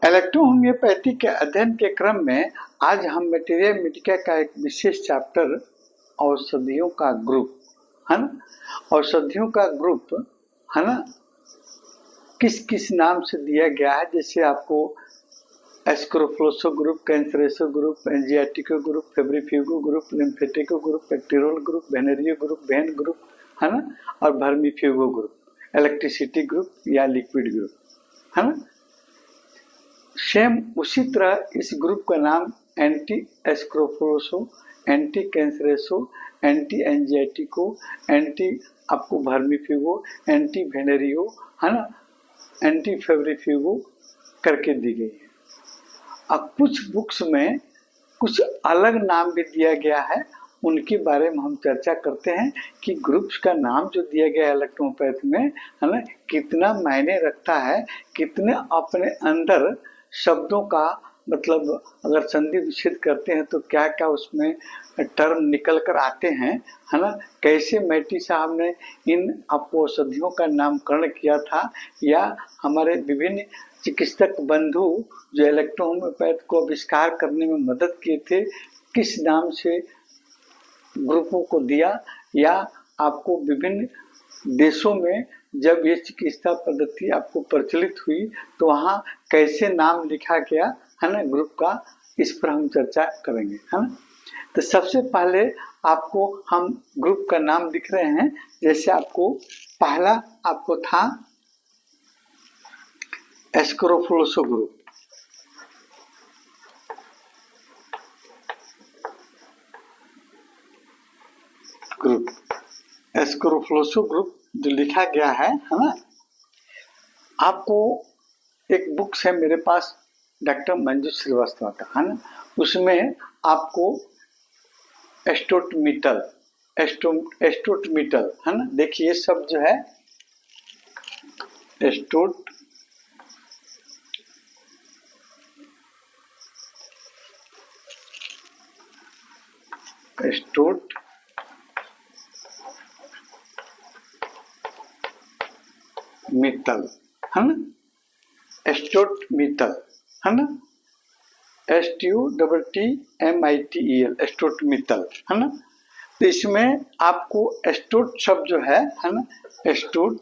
Electrohomoeopathy के अध्ययन के क्रम में आज हम मटेरिया मेडिका का एक विशेष चैप्टर औषधियों का ग्रुप है ना, औषधियों का ग्रुप है ना, किस किस नाम से दिया गया है। जैसे आपको एस्क्रोफ्लोसो ग्रुप, कैंसरेसो ग्रुप, एंजियाटिको ग्रुप, फेब्रिफ्यूगो ग्रुप, लिम्फेटिको ग्रुप, पेक्टिरोल ग्रुप, वेनेरियो ग्रुप, वेन ग्रुप है ना, और वर्मीफ्यूगो ग्रुप, इलेक्ट्रिसिटी ग्रुप या लिक्विड ग्रुप है ना। सेम उसी तरह इस ग्रुप का नाम एंटी एस्क्रोफ्लोसो, एंटी कैंसरेसो, एंटी एंजियाटिको, एंटी आपको वर्मीफ्यूगो, एंटी वेनेरियो है ना, एंटी फेब्रिफ्यूगो करके दी गई है। अब कुछ बुक्स में कुछ अलग नाम भी दिया गया है, उनके बारे में हम चर्चा करते हैं कि ग्रुप्स का नाम जो दिया गया है इलेक्ट्रोपैथी में है ना, कितना मायने रखता है, कितने अपने अंदर शब्दों का मतलब अगर संधि विच्छेद करते हैं तो क्या क्या उसमें टर्म निकल कर आते हैं है ना। कैसे मैटी साहब ने इन औषधियों का नामकरण किया था, या हमारे विभिन्न चिकित्सक बंधु जो इलेक्ट्रोहोम्योपैथ को आविष्कार करने में मदद किए थे, किस नाम से ग्रुपों को दिया, या आपको विभिन्न देशों में जब ये चिकित्सा पद्धति आपको प्रचलित हुई तो वहाँ कैसे नाम लिखा गया है ना ग्रुप का, इस पर हम चर्चा करेंगे है ना। तो सबसे पहले आपको हम ग्रुप का नाम लिख रहे हैं। जैसे आपको पहला आपको था एस्क्रोफ्लोसो ग्रुप, एस्क्रोफ्लोसो ग्रुप जो लिखा गया है ना। आपको एक बुक्स है मेरे पास डॉक्टर मंजू श्रीवास्तव का है ना, उसमें आपको एस्टोटमिटल है ना, देखिए ये सब जो है मिटल है ना, एस्टोटमिटल है ना, STUTTMITEL एस्टोटमिटल है ना। तो इसमें आपको एस्टोट शब्द जो है ना, एस्टोट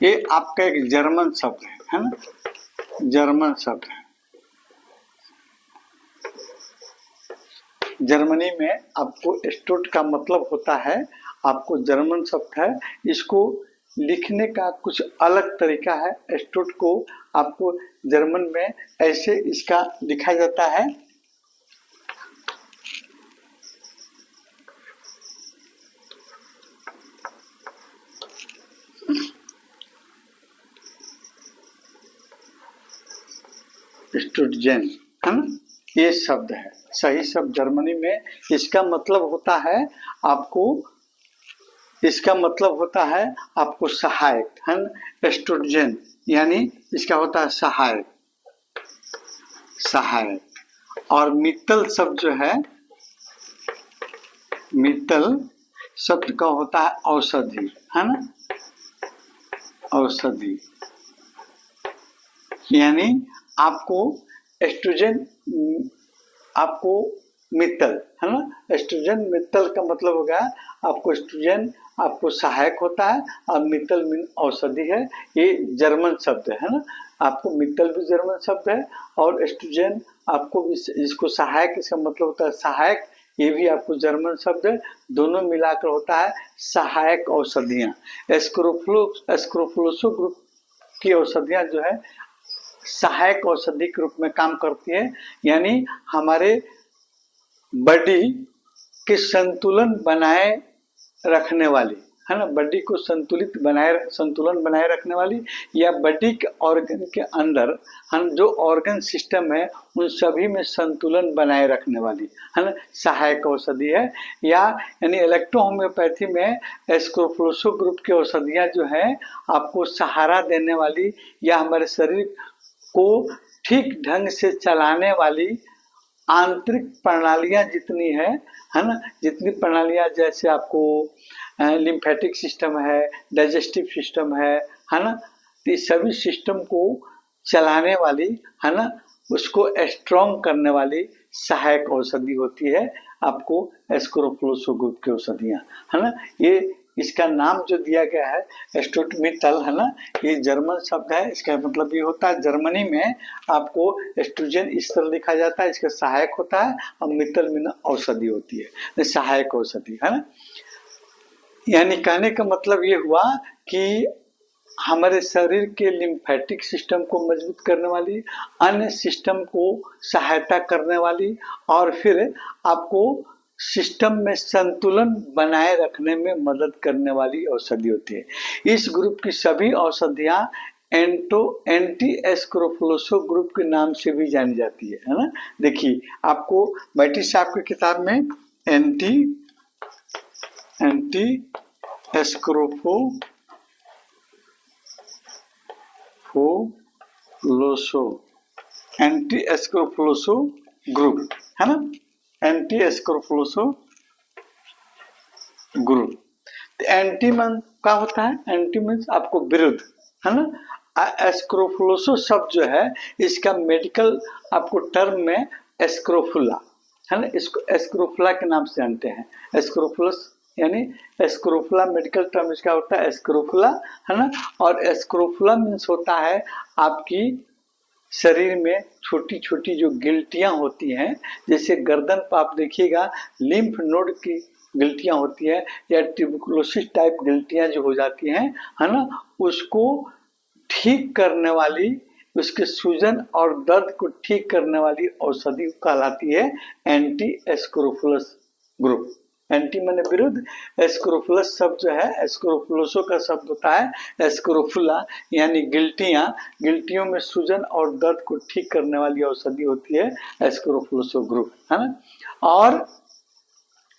ये आपका एक जर्मन शब्द है ना, जर्मन शब्द है। जर्मनी में आपको एस्टोट का मतलब होता है, आपको जर्मन शब्द है, इसको लिखने का कुछ अलग तरीका है। एस्टोट को आपको जर्मन में ऐसे इसका लिखा जाता है, स्टुटजेन है ना, ये शब्द है सही शब्द जर्मनी में। इसका मतलब होता है आपको, इसका मतलब होता है आपको सहायक है ना, स्टुटजेन यानी इसका होता है सहायक। और मित्तल शब्द जो है, मित्तल शब्द का होता है औषधि है ना, औषधि यानी आपको एस्ट्रोजन, आपको मित्तल है ना, एस्ट्रोजन मित्तल का मतलब होगा आपको एस्ट्रोजन आपको सहायक होता है और मित्तल मीन औषधि है। ये जर्मन शब्द है ना, आपको मित्तल भी जर्मन शब्द है और एस्ट्रोजन आपको भी इसको सहायक, इसका मतलब होता है सहायक, ये भी आपको जर्मन शब्द है। दोनों मिलाकर होता है सहायक औषधियाँ। एस्क्रोफ्लोसो ग्रुप की औषधियाँ जो है सहायक औषधि के रूप में काम करती है, यानी हमारे बॉडी के संतुलन बनाए रखने वाली है ना, बॉडी को संतुलन बनाए रखने वाली, या बॉडी के ऑर्गन के अंदर हम जो ऑर्गन सिस्टम है उन सभी में संतुलन बनाए रखने वाली है ना, सहायक औषधि है। यानी इलेक्ट्रोहोम्योपैथी में एस्क्रोफ्लोसो ग्रुप की औषधियाँ जो है आपको सहारा देने वाली या हमारे शरीर को ठीक ढंग से चलाने वाली आंतरिक प्रणालियां जितनी है ना, जितनी प्रणालियां जैसे आपको लिम्फेटिक सिस्टम है, डाइजेस्टिव सिस्टम है ना, तो सभी सिस्टम को चलाने वाली, है ना, उसको स्ट्रॉन्ग करने वाली सहायक औषधि होती है आपको एस्कोरोफ्लोसो ग्रुप की औषधियाँ, है ना। ये इसका नाम जो दिया गया है एस्ट्रोमिटल, है ना, ये जर्मन शब्द है। इसका मतलब ये होता है जर्मनी में आपको एस्ट्रोजन इस तरह लिखा जाता है, इसका सहायक होता है, और मित्तल में औषधि होती है, सहायक औषधि, है ना। यानी कहने का मतलब ये हुआ कि हमारे शरीर के लिम्फेटिक सिस्टम को मजबूत करने वाली, अन्य सिस्टम को सहायता करने वाली, और फिर आपको सिस्टम में संतुलन बनाए रखने में मदद करने वाली औषधि होती है। इस ग्रुप की सभी औषधियां एंटी एस्कोरोफ्लोसो ग्रुप के नाम से भी जानी जाती है ना। देखिए आपको बैटी साहब की किताब में एंटी एस्कोरोफ्लोसो ग्रुप, है ना, एंटी एस्कोरोफ्लोसो ग्रुप। एंटी मन का होता है, एंटी मीन्स आपको विरुद्ध, है ना। एस्क्रोफ्लोसो शब्द जो है इसका मेडिकल आपको टर्म में एस्क्रोफुला, है ना, इसको एस्क्रोफुला के नाम से जानते हैं। एस्क्रोफुलस यानी एस्क्रोफुला मेडिकल टर्म इसका होता है एस्क्रोफुला, है ना। और एस्क्रोफुला मीन्स होता है आपकी शरीर में छोटी छोटी जो गिल्टियां होती हैं, जैसे गर्दन पर आप देखिएगा लिम्फ नोड की गिल्टियां होती है, या ट्यूबरकुलोसिस टाइप गिल्टियां जो हो जाती हैं, है ना, उसको ठीक करने वाली, उसके सूजन और दर्द को ठीक करने वाली औषधि कहलाती है एंटी एस्क्रोफुलस ग्रुप। एंटी माने विरुद्ध, एस्क्रोफुलस शब्द जो है एस्क्रोफुलोसो का शब्द होता है एस्क्रोफुला, यानी गिल्टियां, गिल्टियों में सूजन और दर्द को ठीक करने वाली औषधि होती है एस्क्रोफुलोसो ग्रुप, है ना। और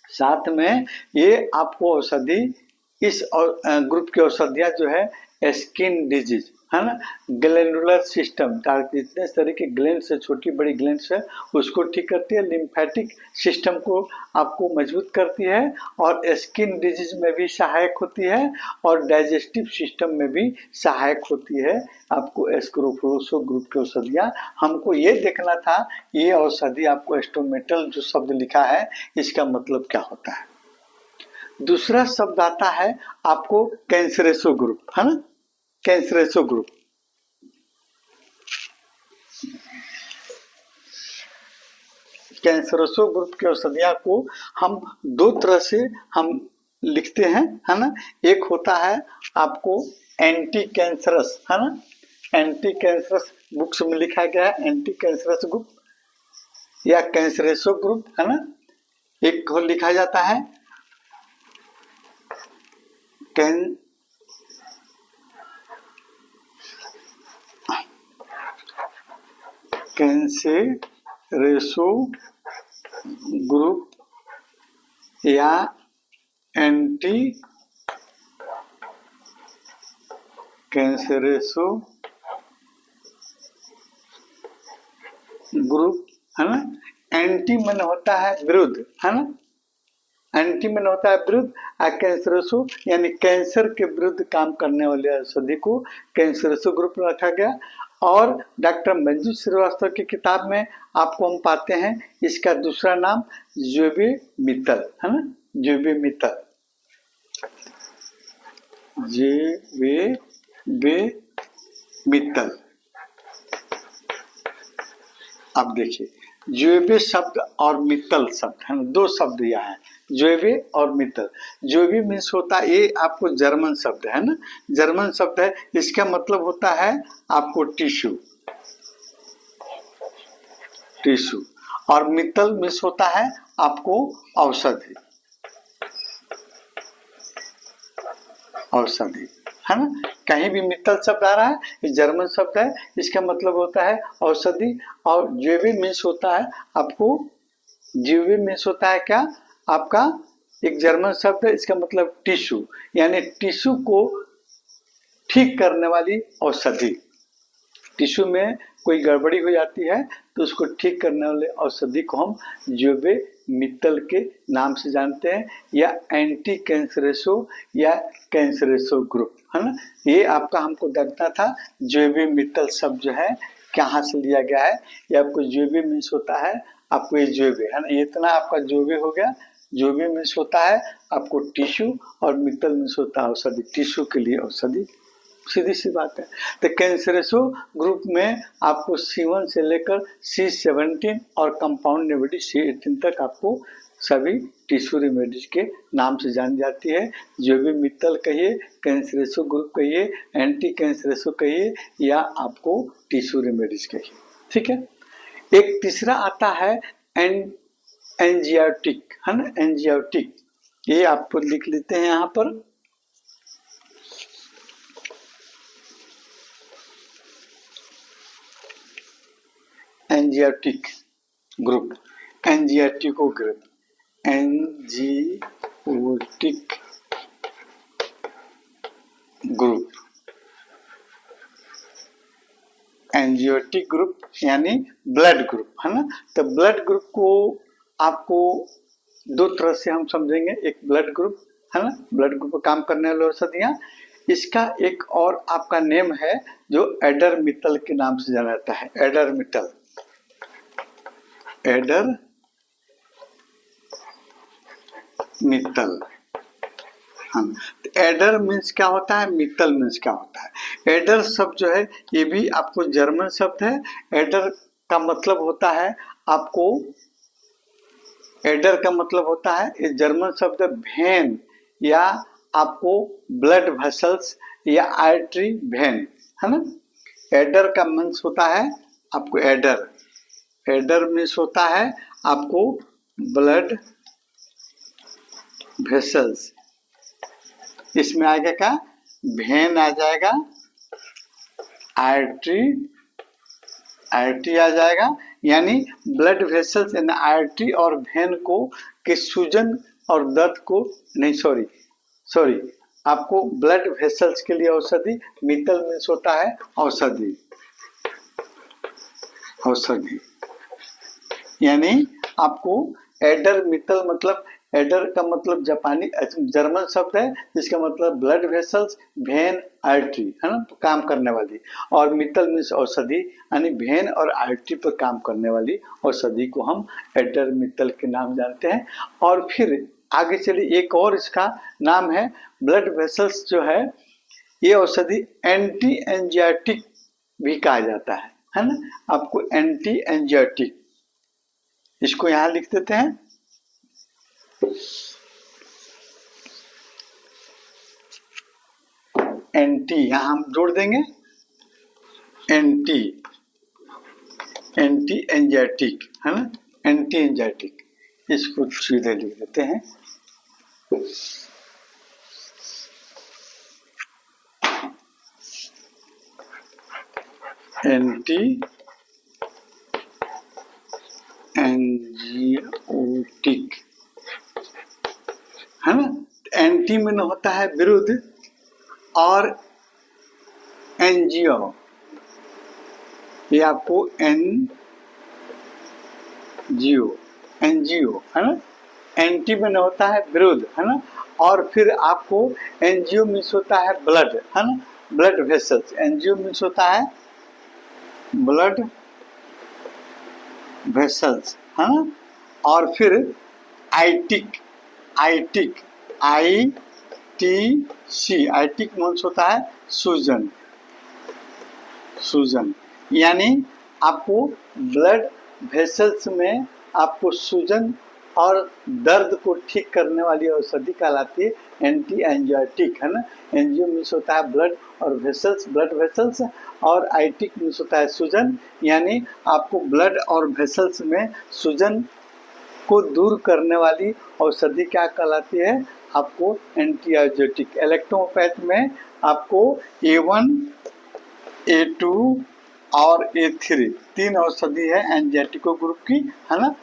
साथ में ये आपको औषधि इस ग्रुप की औषधियां जो है स्किन डिजीज, है ना, ग्लैंडुलर सिस्टम, जितने तरह के ग्लैंड्स है, छोटी बड़ी ग्लैंड्स है, उसको ठीक करती है, लिम्फेटिक सिस्टम को आपको मजबूत करती है, और स्किन डिजीज में भी सहायक होती है, और डाइजेस्टिव सिस्टम में भी सहायक होती है आपको एस्क्रोफ्लोसो ग्रुप की औषधियाँ। हमको ये देखना था ये औषधि आपको एस्ट्रोमेटल जो शब्द लिखा है इसका मतलब क्या होता है। दूसरा शब्द आता है आपको कैंसरेसो ग्रुप, है ना, कैंसरेसो ग्रुप। कैंसरेसो ग्रुप की औषधियां को हम दो तरह से हम लिखते हैं, है ना। एक होता है आपको एंटी कैंसरस, है ना, एंटी कैंसरस बुक्स में लिखा गया है एंटी कैंसरस ग्रुप या कैंसरेसो ग्रुप, है ना। एक को लिखा जाता है कैंसरेसो ग्रुप या एंटी कैंसरेसो ग्रुप, है ना। एंटी मन होता है विरुद्ध, है ना, एंटी मन होता है विरुद्ध, कैंसरेसो यानी कैंसर के विरुद्ध काम करने वाले औषधि को कैंसरेसो ग्रुप में रखा गया। और डॉक्टर मंजू श्रीवास्तव की किताब में आपको हम पाते हैं इसका दूसरा नाम ज़ोबेमिथल, है ना, ज़ोबेमिथल, ज़ोबेमिथल। अब देखिए ज़ोबे शब्द और मित्तल शब्द, है ना, दो शब्द यहाँ है, ज़ोबे और मित्तल। ज़ोबे मीन्स होता है, ये आपको जर्मन शब्द है ना, जर्मन शब्द है, इसका मतलब होता है आपको टिश्यू, टिश्यू। और मित्तल मीन्स होता है आपको औषधि, औषधि, है ना। कहीं भी मित्तल शब्द आ रहा है ये जर्मन शब्द है, इसका मतलब होता है औषधि। और ज़ोबे मीन्स होता है आपको, ज़ोबे मीन्स होता है क्या आपका एक जर्मन शब्द है, इसका मतलब टिश्यू, यानी टिश्यू को ठीक करने वाली औषधि। टिश्यू में कोई गड़बड़ी हो जाती है तो उसको ठीक करने वाले औषधि को हम ज़ोबे मित्तल के नाम से जानते हैं, या एंटी कैंसरेसो या कैंसरेसो ग्रुप, है ना। ये आपका हमको देखना था जैवी मित्तल शब्द जो है कहाँ से लिया गया है। ये आपको जैवी मीन्स होता है आपको ये जैवी, है ना, इतना आपका जैवी हो गया। जैवी मीन्स होता है आपको टिश्यू और मित्तल मीन्स होता है औषधि, टिश्यू के लिए औषधि, सीधी सी बात है। तो कैंसरेसो ग्रुप में आपको C1 से लेकर C17 और कंपाउंड रेमेडी C18 तक आपको सभी टिश्यू रेमेडीज के नाम से जानी जाती है। जैवी मित्तल कहिए, कैंसरेसो ग्रुप कहिए, एंटी कैंसरेसो कहिए, या आपको टिश्यू रेमेडीज कहिए, ठीक है। एक तीसरा आता है एंजियोटिक, है ना, एंजियोटिक, ये आपको लिख लेते हैं यहाँ पर। एंजियोटिक ग्रुप, एंजियोटिको ग्रुप, एंजियोटिक ग्रुप, एंजियोटिक ग्रुप यानी ब्लड ग्रुप, है ना। तो ब्लड ग्रुप को आपको दो तरह से हम समझेंगे, एक ब्लड ग्रुप, है ना, ब्लड ग्रुप पर काम करने वाले औषधियाँ। इसका एक और आपका नेम है जो एडर मित्तल के नाम से जाना जाता है, adder Mittal, adder Mittal. Adder means क्या होता है, मित्तल मीन्स क्या होता है। एडर शब्द जो है ये भी आपको जर्मन शब्द है। एडर का मतलब होता है आपको, एडर का मतलब होता है, ये जर्मन शब्द भेन या आपको ब्लड वेसल्स या आर्टरी भेन, है ना। एडर का मीन्स होता है आपको एडर, एडर मीन्स होता है आपको ब्लड वेसल्स, इसमें आएगा क्या, भेन आ जाएगा, आर्टरी, आर्टरी आ जाएगा, यानी ब्लड वेसल्स यानी आर्टरी और भेन को के सूजन और दर्द को, नहीं सॉरी आपको ब्लड वेसल्स के लिए औषधि, मित्तल मीन्स होता है औषधि, औषधि यानी आपको एडर मित्तल मतलब, एडर का मतलब जापानी जर्मन शब्द है जिसका मतलब ब्लड वेसल्स, भेन, आर्टरी, है ना, तो काम करने वाली, और मित्तल मीन्स औषधि यानी भेन और आर्टरी पर काम करने वाली औषधि को हम एडर मित्तल के नाम जानते हैं। और फिर आगे चलिए एक और इसका नाम है ब्लड वेसल्स जो है, ये औषधि एंटी एंजियोटिक भी कहा जाता है ना, आपको एंटी एंजियोटिक, इसको यहां लिख देते हैं एंटी, यहां हम जोड़ देंगे एंटी, एंटी एंजाइटिक, है ना, एंटी एंजाइटिक, इसको सीधे लिख देते हैं एंटी एंजियोटिक, है ना। एंटी में होता है विरुद्ध, और एनजीओ ये आपको एनजीओ, एनजीओ, है ना, एंटी में होता है विरुद्ध, है ना। और फिर आपको एनजीओ मीन्स होता है ब्लड, है ना, ब्लड वेसल्स, एनजीओ मीन्स होता है ब्लड वेसल्स, है ना। और फिर आइटिक, आइटिक, आई टी सी, आइटिक मीन्स होता है सूजन, सूजन यानी आपको ब्लड वेसल्स में आपको सूजन और दर्द को ठीक करने वाली औषधि कहलाती है एंटी एंजियोटिक, है ना। एंजियो मीन्स होता है ब्लड और वेसल्स, ब्लड वेसल्स, और आइटिक मीन्स होता है सूजन, यानी आपको ब्लड और वेसल्स में सूजन को दूर करने वाली औषधि क्या कहलाती है, आपको एंटी एंजियोटिक। इलेक्ट्रोपैथ में आपको A1, A2 और A3 तीन औषधि है एंजियोटिको ग्रुप की, है ना।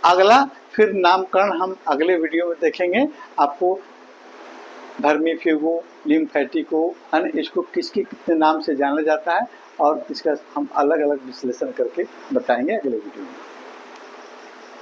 अगला फिर नामकरण हम अगले वीडियो में देखेंगे, आपको वर्मीफ्यूगो, लिम्फेटिको, है ना, इसको किसके कितने नाम से जाना जाता है और इसका हम अलग अलग विश्लेषण करके बताएंगे अगले वीडियो में।